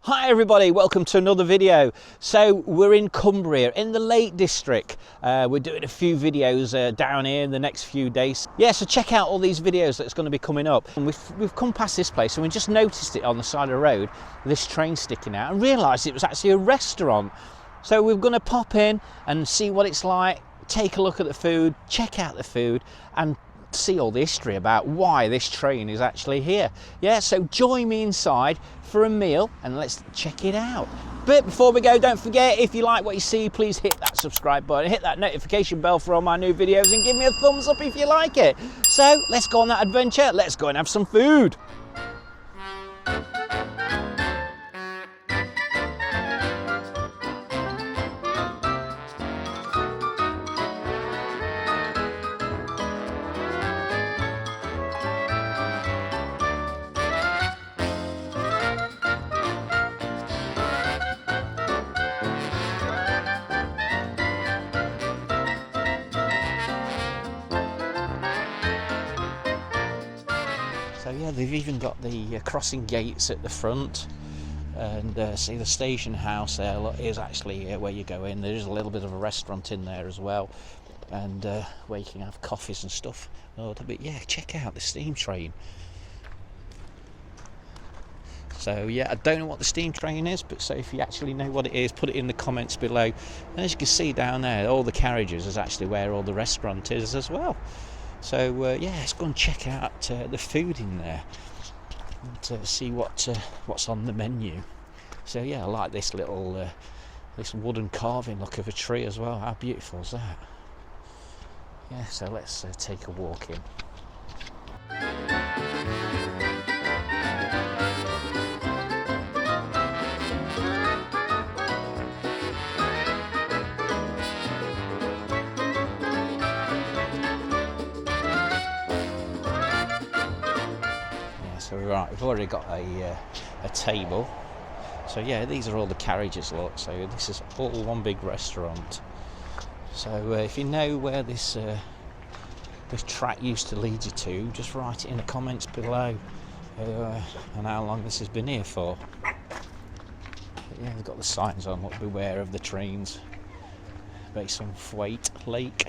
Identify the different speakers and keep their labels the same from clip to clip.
Speaker 1: Hi everybody, welcome to another video. So we're in Cumbria, in the Lake District. We're doing a few videos down here in the next few days. Yeah, so check out all these videos that's going to be coming up. And we've come past this place and we just noticed it on the side of the road, this train sticking out, and realised it was actually a restaurant. So we're going to pop in and see what it's like, take a look at the food, check out the food, and see all the history about why this train is actually here. Yeah, so join me inside for a meal and let's check it out. But before we go, don't forget, if you like what you see, please hit that subscribe button, hit that notification bell for all my new videos, and give me a thumbs up if you like it. So let's go on that adventure. Let's go and have some food. So yeah, they've even got the crossing gates at the front, and see the station house there is actually where you go in. There is a little bit of a restaurant in there as well, and where you can have coffees and stuff. But yeah, check out the steam train. So yeah, I don't know what the steam train is, but so if you actually know what it is, put it in the comments below. And as you can see down there, all the carriages is actually where all the restaurant is as well. So yeah, let's go and check out the food in there and see what's on the menu. So yeah, I like this little this wooden carving look of a tree as well. How beautiful is that? Yeah, so let's take a walk in. So right, we've already got a table. So yeah, these are all the carriages, look. So this is all one big restaurant. So if you know where this track used to lead you to, just write it in the comments below, and how long this has been here for. But yeah, they've got the signs on, look, beware of the trains. Bassenthwaite Lake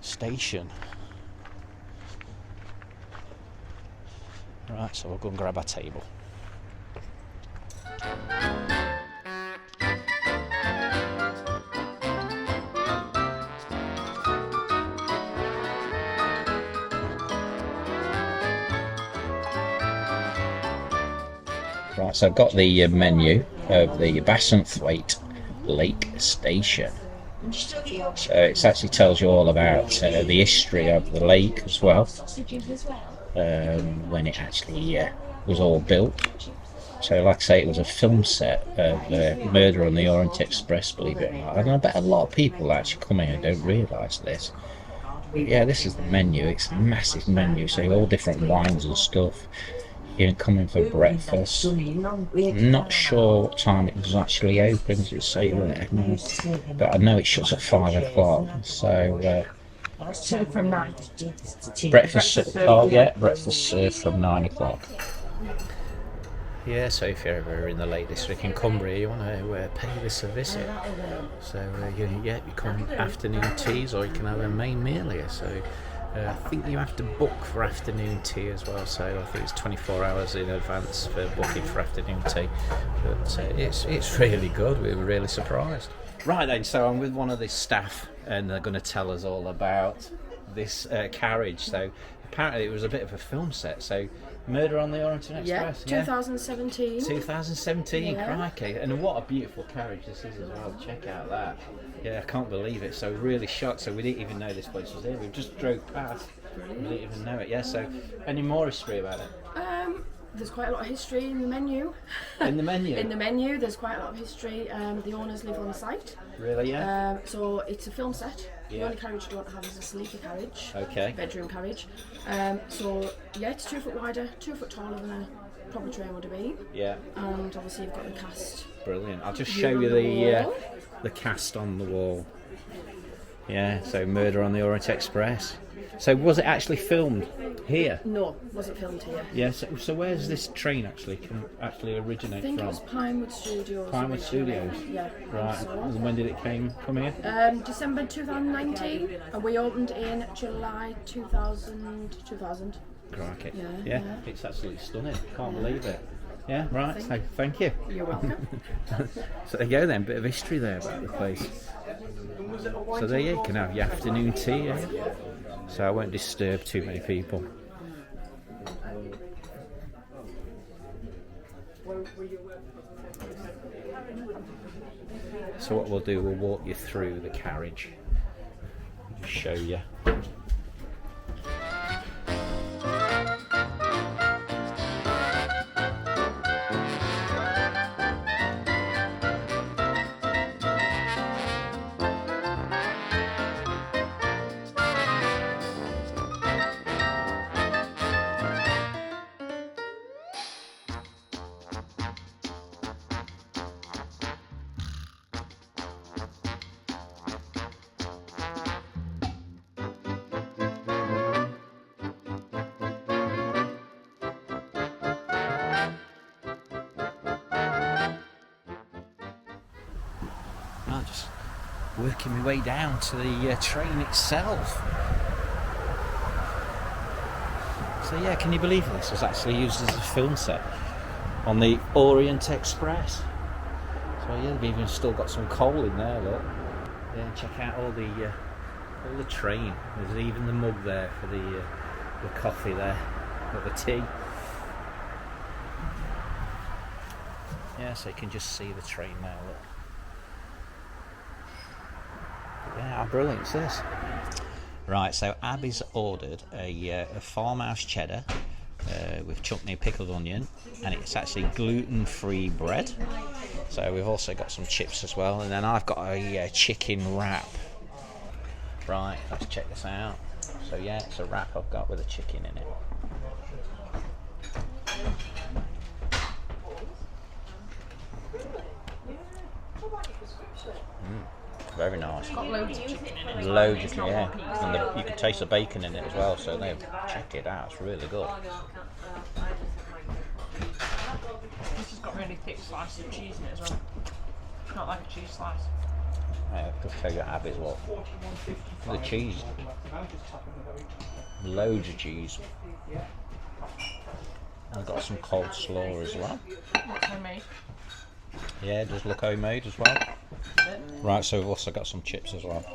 Speaker 1: Station. Right, so we'll go and grab our table. Right, so I've got the menu of the Bassenthwaite Lake Station. So it actually tells you all about the history of the lake as well. When it actually was all built. So like I say, it was a film set of Murder on the Orient Express, believe it or not. And I bet a lot of people actually come here and don't realise this. But yeah, this is the menu. It's a massive menu, so all different wines and stuff. You can come in for breakfast. I'm not sure what time it was actually open, as it say there, but I know it shuts at 5 o'clock. So
Speaker 2: from 9.
Speaker 1: breakfast. Oh yeah, breakfast served from 9 o'clock. Yeah, so if you're ever in the Lake District in Cumbria, you want to pay this a visit. So you can afternoon teas, or you can have a main meal here. So I think you have to book for afternoon tea as well. So I think it's 24 hours in advance for booking for afternoon tea. But it's really good. We were really surprised. Right then, so I'm with one of the staff, and they're going to tell us all about this carriage. So apparently it was a bit of a film set. So Murder on the Orient Express.
Speaker 2: Yeah, 2017.
Speaker 1: 2017, yeah. Crikey. And what a beautiful carriage this is as well. Check out that. Yeah, I can't believe it. So really shocked. So we didn't even know this place was here. We just drove past. We didn't even know it. Yeah, so any more history about it?
Speaker 2: There's quite a lot of history in the menu.
Speaker 1: In the menu?
Speaker 2: In the menu, there's quite a lot of history. The owners live on the site.
Speaker 1: Really, yeah?
Speaker 2: So it's a film set.
Speaker 1: Yeah.
Speaker 2: The only carriage you don't have is a sleeper carriage.
Speaker 1: Okay.
Speaker 2: Bedroom carriage. So yeah, it's 2 foot wider, 2 foot taller than a proper train would have been.
Speaker 1: Yeah.
Speaker 2: And obviously you've got the cast.
Speaker 1: Brilliant. I'll just show you the cast on the wall. Yeah, so Murder on the Orient Express. So was it actually filmed here?
Speaker 2: No, wasn't filmed here.
Speaker 1: Yeah, so where's this train actually originate
Speaker 2: I think
Speaker 1: from?
Speaker 2: it was Pinewood Studios.
Speaker 1: Pinewood
Speaker 2: originally.
Speaker 1: Studios?
Speaker 2: Yeah.
Speaker 1: Right,
Speaker 2: So.
Speaker 1: and when did it come here?
Speaker 2: December 2019, and we opened in July 2000.
Speaker 1: Crikey.
Speaker 2: Yeah.
Speaker 1: It's absolutely stunning. Can't believe it. Yeah, right, so thank you.
Speaker 2: You're welcome.
Speaker 1: So there you go then, bit of history there about the place. So there you can have your afternoon tea, yeah? So I won't disturb too many people. So what we'll do, we'll walk you through the carriage, just show you. I'm just working my way down to the train itself. So yeah, can you believe this was actually used as a film set on the Orient Express? So yeah, they've even still got some coal in there, look. Yeah, check out all the train. There's even the mug there for the coffee there, or the tea. Yeah, so you can just see the train now, look. Yeah, how brilliant is this? Right, so Abby's ordered a farmhouse cheddar with chutney pickled onion, and it's actually gluten-free bread. So we've also got some chips as well, and then I've got a chicken wrap. Right, let's check this out. So yeah, it's a wrap I've got with a chicken in it. Very nice.
Speaker 2: Got loads of chicken in it.
Speaker 1: Loads of chicken, yeah. And you can taste the bacon in it as well, so check it out, it's really good.
Speaker 3: This has got really thick slices of cheese in it as well. Not like a cheese slice.
Speaker 1: I'll just tell you Abby's what. The cheese. Loads of cheese. And I've got some coleslaw as well.
Speaker 3: What's homemade?
Speaker 1: Yeah, it does look homemade as well. Right, so we've also got some chips as well.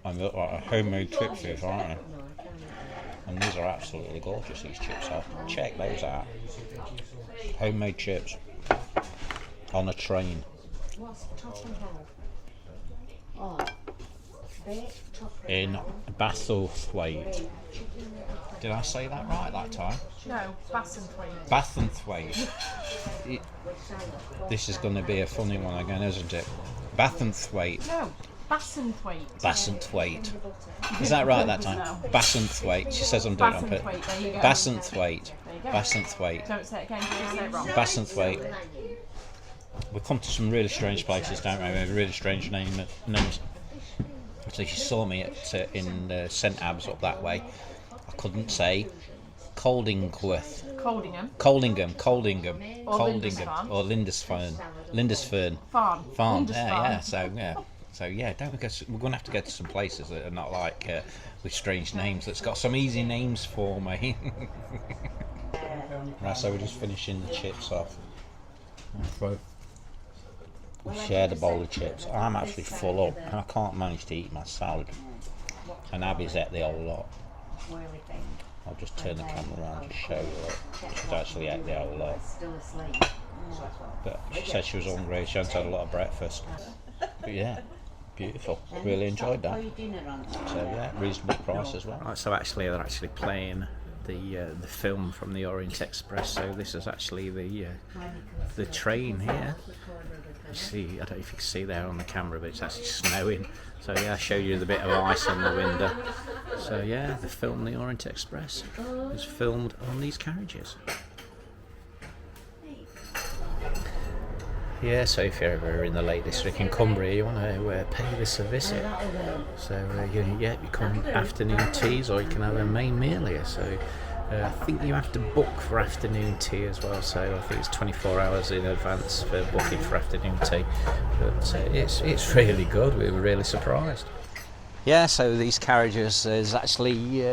Speaker 1: And they're like homemade chips here, aren't they? And these are absolutely gorgeous, these chips are. Check those out. Homemade chips on a train. In Bassenthwaite. Did I say that right that time?
Speaker 3: No, Bassenthwaite.
Speaker 1: Bassenthwaite. This is going to be a funny one again, isn't it? Bassenthwaite.
Speaker 3: No, Bassenthwaite.
Speaker 1: Bassenthwaite. Is that right that time?
Speaker 3: No.
Speaker 1: Bassenthwaite. She says I'm doing it on purpose.
Speaker 3: Bassenthwaite, there you go.
Speaker 1: Bassenthwaite.
Speaker 3: There you go.
Speaker 1: Bassenthwaite.
Speaker 3: Don't say it again, you say it wrong.
Speaker 1: Bassenthwaite. We've come to some really strange places, don't we? We have really strange names. So if you saw me in St Abs up that way, I couldn't say Coldingworth.
Speaker 3: Coldingham.
Speaker 1: Or Lindisfarne.
Speaker 3: Farm.
Speaker 1: Yeah. So don't we we're going to have to go to some places that are not like with strange names. That's got some easy names for me. Right, so we're just finishing the chips off. We shared a bowl of chips. I'm actually full up and I can't manage to eat my salad. And Abby's ate the whole lot. I'll just turn the camera around to show you that she's actually ate the whole lot. But she said she was hungry, she hadn't had a lot of breakfast. But yeah, beautiful. Really enjoyed that. So yeah, reasonable price as well. Right, so actually they're actually playing the film from the Orient Express. So this is actually the train here. You see, I don't know if you can see there on the camera, but it's actually snowing. So yeah, I showed you the bit of ice on the window. So yeah, the film The Orient Express was filmed on these carriages. Yeah, so if you're ever in the Lake District in Cumbria, you want to pay this a visit. So you come afternoon teas, or you can have a main meal here. So I think you have to book for afternoon tea as well. So I think it's 24 hours in advance for booking for afternoon tea. But it's really good. We were really surprised. Yeah, so these carriages, there's actually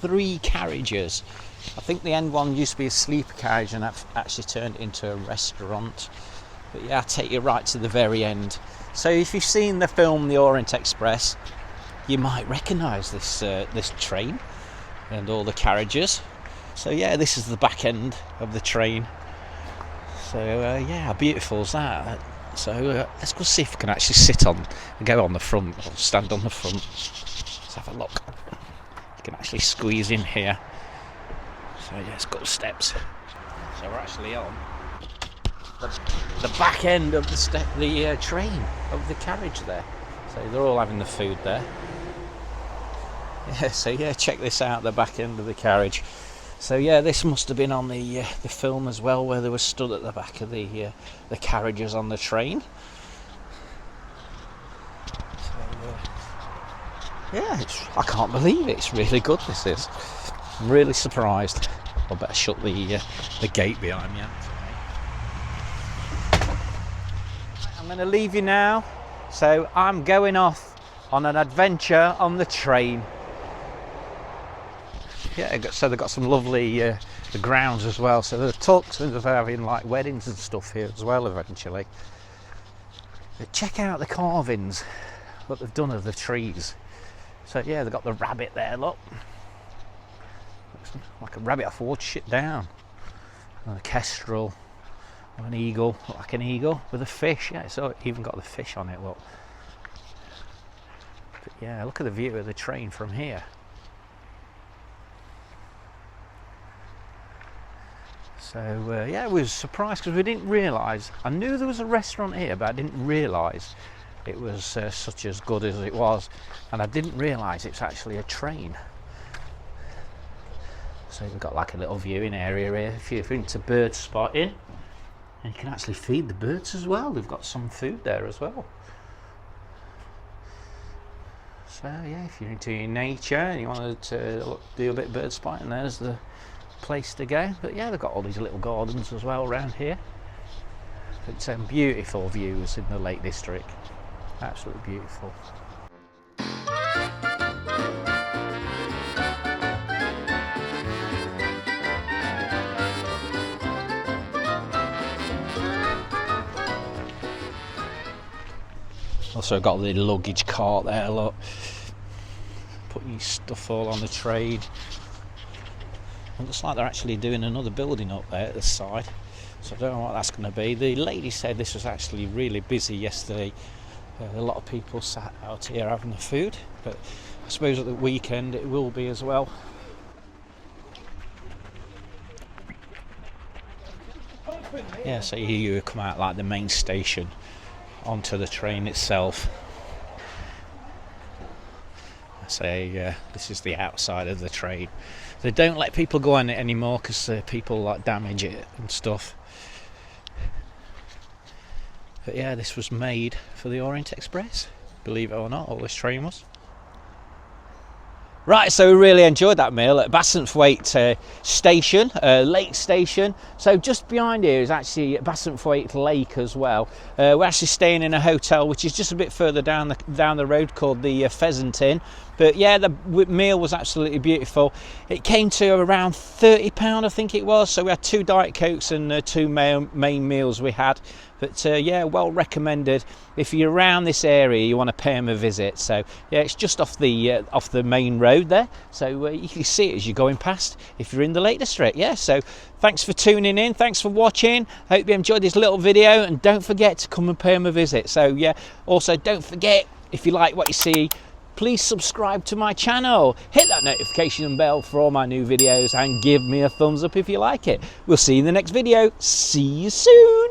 Speaker 1: 3 carriages. I think the end one used to be a sleeper carriage and I've actually turned it into a restaurant. But yeah, I'll take you right to the very end. So if you've seen the film The Orient Express, you might recognise this train and all the carriages. So yeah, this is the back end of the train. So yeah, how beautiful is that? So let's go see if we can actually sit on and go on the front, or stand on the front. Let's have a look. You can actually squeeze in here. So yeah, it's got steps. So we're actually on the back end of the train, of the carriage there. So they're all having the food there. Yeah, so yeah, check this out, the back end of the carriage. So yeah, this must have been on the film as well, where they were stood at the back of the carriages on the train. So yeah, I can't believe it. It's really good. This is. I'm really surprised. I better shut the gate behind me. I'm going to leave you now. So I'm going off on an adventure on the train. Yeah, so they've got some lovely the grounds as well. So the talks of having like weddings and stuff here as well eventually. But check out the carvings, what they've done of the trees. So yeah, they've got the rabbit there, look. Looks like a rabbit off wood shit down. And a kestrel, or an eagle, like an eagle with a fish. Yeah, so even got the fish on it, look. But yeah, look at the view of the train from here. So yeah, we was surprised because we didn't realise. I knew there was a restaurant here, but I didn't realise it was such as good as it was, and I didn't realise it's actually a train. So we've got like a little viewing area here if you're into bird spotting, and you can actually feed the birds as well. They've got some food there as well. So yeah, if you're into nature and you want to do a bit of bird spotting, there's the place to go. But yeah, they've got all these little gardens as well around here. It's some beautiful views in the Lake District, absolutely beautiful. Also got the luggage cart there, look, putting your stuff all on the train. It looks like they're actually doing another building up there at the side, so I don't know what that's going to be. The lady said this was actually really busy yesterday. A lot of people sat out here having the food, but I suppose at the weekend it will be as well. Yeah, so here you come out like the main station onto the train itself. I say this is the outside of the train. They don't let people go on it anymore because people like damage it and stuff. But yeah, this was made for the Orient Express, believe it or not, all this train was. Right, so we really enjoyed that meal at Bassenthwaite Station, Lake Station. So just behind here is actually Bassenthwaite Lake as well. We're actually staying in a hotel which is just a bit further down the road called the Pheasant Inn. But yeah, the meal was absolutely beautiful. It came to around £30, I think it was. So we had 2 Diet Cokes and 2 main meals we had. But yeah, well recommended. If you're around this area, you want to pay them a visit. So yeah, it's just off the main road there. So you can see it as you're going past if you're in the Lake District. Yeah, so thanks for tuning in. Thanks for watching. Hope you enjoyed this little video, and don't forget to come and pay them a visit. So yeah, also don't forget, if you like what you see, please subscribe to my channel, hit that notification bell for all my new videos, and give me a thumbs up if you like it. We'll see you in the next video. See you soon.